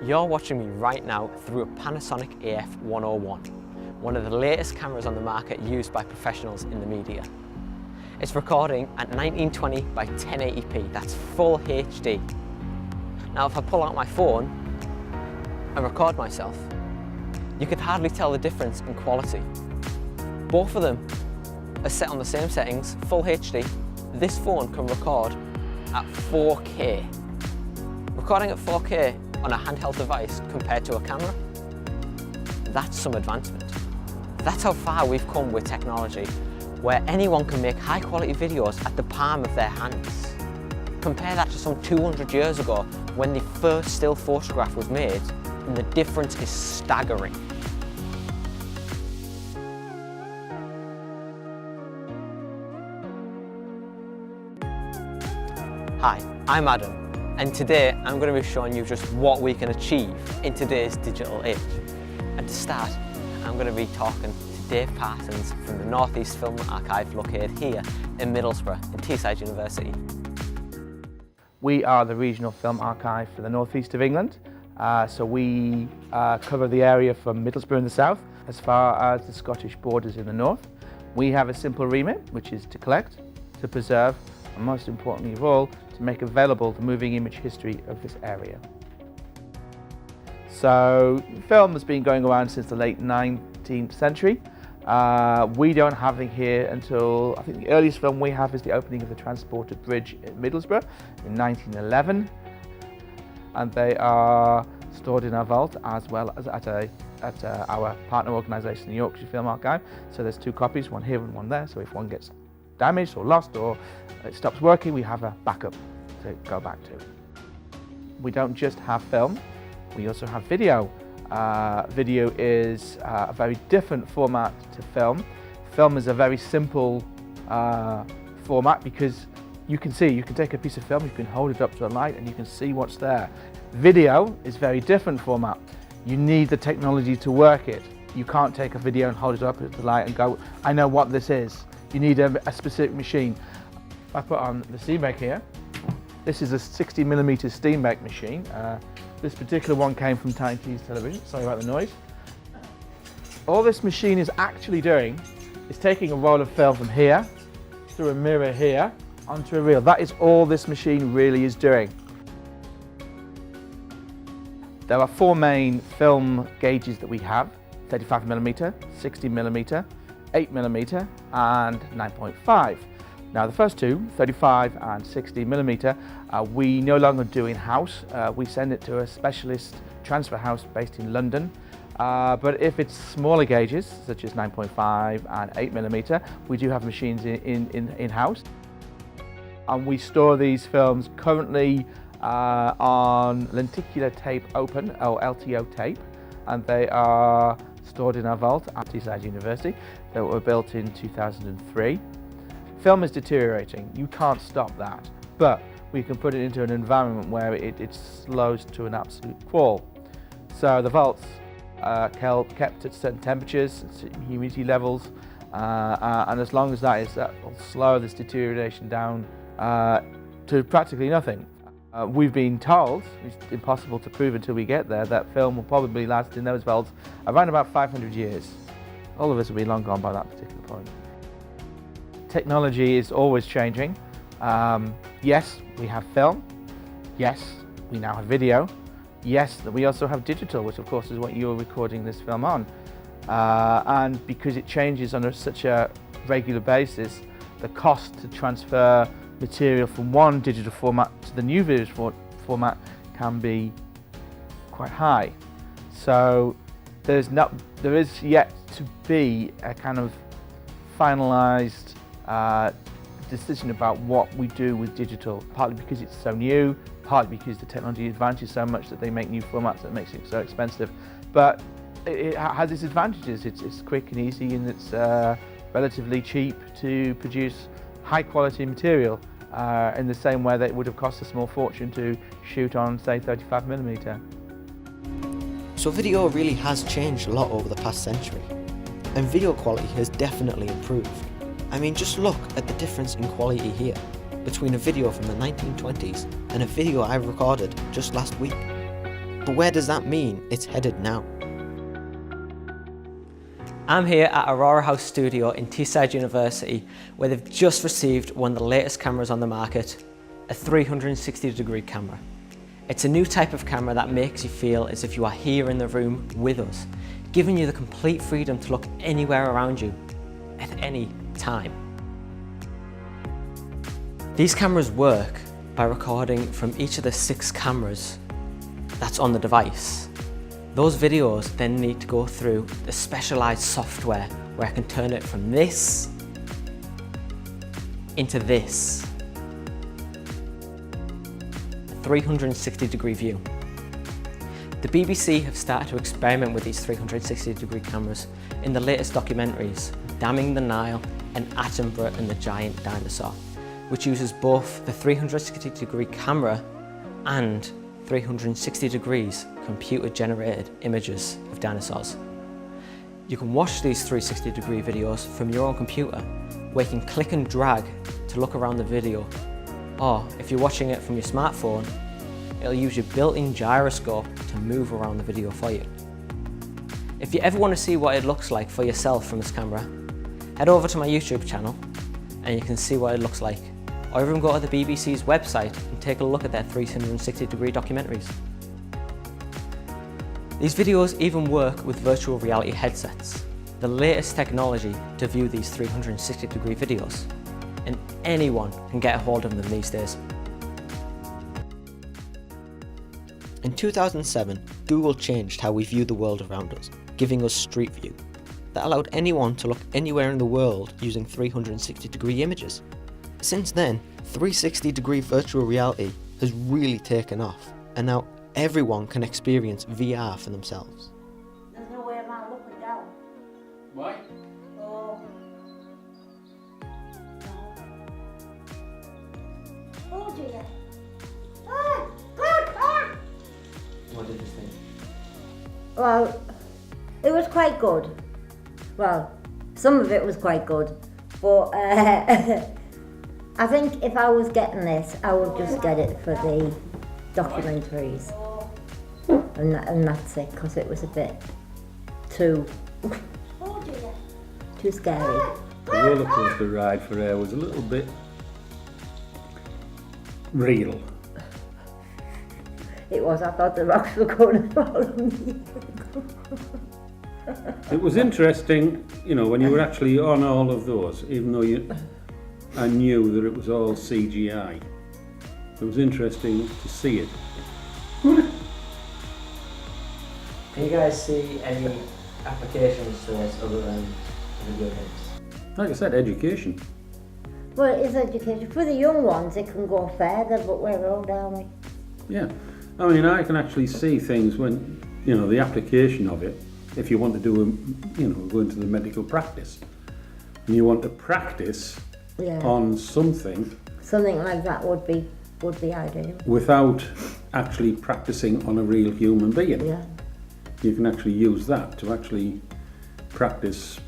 You're watching me right now through a Panasonic AF101, one of the latest cameras on the market used by professionals in the media. It's recording at 1920 by 1080p, that's full HD. Now if I pull out my phone and record myself, you could hardly tell the difference in quality. Both of them are set on the same settings, full HD. This phone can record at 4K. Recording at 4K on a handheld device compared to a camera, that's some advancement. That's how far we've come with technology, where anyone can make high quality videos at the palm of their hands. Compare that to some 200 years ago when the first still photograph was made, and the difference is staggering. Hi, I'm Adam. And today I'm going to be showing you just what we can achieve in today's digital age. And to start, I'm going to be talking to Dave Parsons from the North East Film Archive located here in Middlesbrough in Teesside University. We are the regional film archive for the North East of England. So we cover the area from Middlesbrough in the south as far as the Scottish borders in the north. We have a simple remit, which is to collect, to preserve, and most importantly of all, to make available the moving image history of this area. So film has been going around since the late 19th century. We don't have it here until, I think the earliest film we have is the opening of the Transporter Bridge in Middlesbrough in 1911. And they are stored in our vault as well as at our partner organisation, the Yorkshire Film Archive. So there's two copies, one here and one there, so if one gets damaged or lost or it stops working, we have a backup to go back to. We don't just have film, we also have video. Video is a very different format to film. Film is a very simple format because you can take a piece of film, you can hold it up to a light and you can see what's there. Video is a very different format. You need the technology to work it. You can't take a video and hold it up to the light and go, I know what this is. You need a specific machine. I put on the Steenbeck here. This is a 60mm Steenbeck machine. This particular one came from Tyne Tees Television, sorry about the noise. All this machine is actually doing is taking a roll of film from here, through a mirror here, onto a reel. That is all this machine really is doing. There are four main film gauges that we have: 35mm, 60mm, 8mm and 9.5. Now the first two, 35 and 60mm, we no longer do in-house. We send it to a specialist transfer house based in London. But if it's smaller gauges, such as 9.5 and 8mm, we do have machines in-house. And we store these films currently on lenticular tape open, or LTO tape, and they are stored in our vault at Teesside University that were built in 2003. Film is deteriorating, you can't stop that, but we can put it into an environment where it slows to an absolute crawl. So the vaults are kept at certain temperatures, humidity levels, and as long as that will slow this deterioration down to practically nothing. We've been told, it's impossible to prove until we get there, that film will probably last in those vaults around about 500 years. All of us will be long gone by that particular point. Technology is always changing. Yes, we have film. Yes, we now have video. Yes, we also have digital, which of course is what you're recording this film on. And because it changes on such a regular basis, the cost to transfer material from one digital format to the new video format can be quite high. So there is yet to be a kind of finalized decision about what we do with digital, partly because it's so new, partly because the technology advances so much that they make new formats that makes it so expensive. But it has its advantages. It's quick and easy, and it's relatively cheap to produce high quality material in the same way that it would have cost a small fortune to shoot on, say, 35mm. So video really has changed a lot over the past century, and video quality has definitely improved. I mean, just look at the difference in quality here between a video from the 1920s and a video I recorded just last week. But where does that mean it's headed now? I'm here at Aurora House Studio in Teesside University, where they've just received one of the latest cameras on the market, a 360-degree camera. It's a new type of camera that makes you feel as if you are here in the room with us, giving you the complete freedom to look anywhere around you at any time. These cameras work by recording from each of the 6 cameras that's on the device. Those videos then need to go through the specialized software where I can turn it from this into this. A 360-degree view. The BBC have started to experiment with these 360-degree cameras in the latest documentaries, Damming the Nile and Attenborough and the Giant Dinosaur, which uses both the 360-degree camera and 360 degrees computer-generated images of dinosaurs. You can watch these 360-degree videos from your own computer, where you can click and drag to look around the video. Or if you're watching it from your smartphone, it'll use your built-in gyroscope to move around the video for you. If you ever want to see what it looks like for yourself from this camera, head over to my YouTube channel and you can see what it looks like. Or even go to the BBC's website and take a look at their 360-degree documentaries. These videos even work with virtual reality headsets, the latest technology to view these 360-degree videos, and anyone can get a hold of them these days. In 2007, Google changed how we view the world around us, giving us Street View. That allowed anyone to look anywhere in the world using 360-degree images. Since then, 360-degree virtual reality has really taken off, and now everyone can experience VR for themselves. There's no way I'm looking down. Why? Oh. No. Oh dear. Ah! God! Ah! What did you think? Well, it was quite good. Well, some of it was quite good, but I think if I was getting this, I would just get it for the documentaries, and that's it, because it was a bit too scary. The roller coaster ride for her was a little bit real. It was. I thought the rocks were going to fall on me. It was interesting, you know, when you were actually on all of those, even though I knew that it was all CGI. It was interesting to see it. Can you guys see any applications to this other than video games? Like I said, education. Well, it is education. For the young ones, it can go further, but we're old, aren't we? Yeah. I mean, I can actually see things when, you know, the application of it, if you want to do, go into the medical practice, and you want to practice on something like that would be ideal. without actually practicing on a real human being. Yeah. You can actually use that to actually practice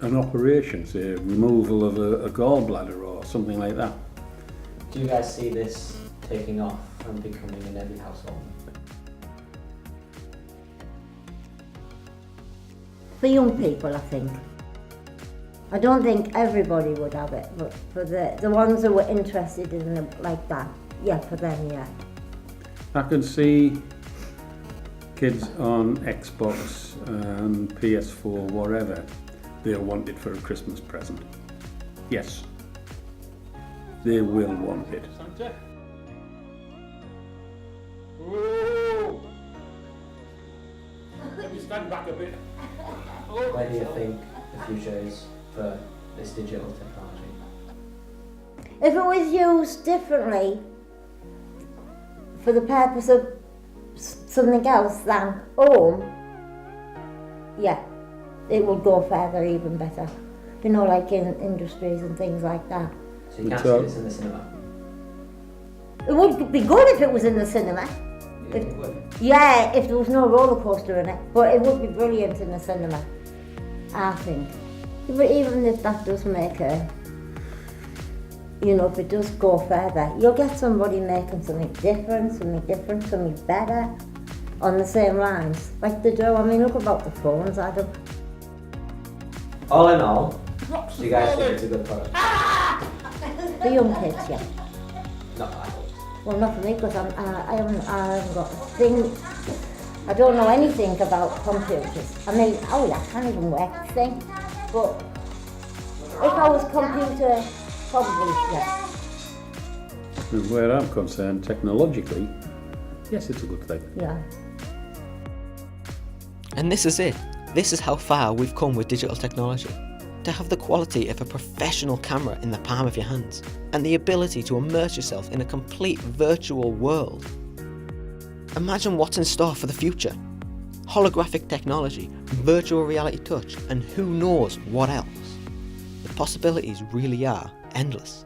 an operation, say removal of a gallbladder or something like that. Do you guys see this taking off and becoming in every household? For young people, I think. I don't think everybody would have it, but for the ones who were interested in it like that, yeah, for them, yeah. I can see kids on Xbox and PS4, whatever, they'll want it for a Christmas present. Yes, they will want it. Can you stand back a bit? Where do you think the future is for this digital technology? If it was used differently for the purpose of something else than home, yeah, it would go further even better. You know, like in industries and things like that. So you can't see this in the cinema? It would be good if it was in the cinema. It would. Yeah, if there was no roller coaster in it, but it would be brilliant in the cinema, I think. But even if that does make if it does go further, you'll get somebody making something different, something better, on the same lines, like they do. I mean, look about the phones, Adam. All in all, do you guys think it's a good product? The young kids, yeah. Not adults. Well, not for me, because I haven't got a thing. I don't know anything about computers. I mean, I can't even work the thing. But if I was computer, probably, yeah. And where I'm concerned, technologically, yes, it's a good thing. Yeah. And this is it. This is how far we've come with digital technology. To have the quality of a professional camera in the palm of your hands, and the ability to immerse yourself in a complete virtual world. Imagine what's in store for the future. Holographic technology, virtual reality touch, and who knows what else. The possibilities really are endless.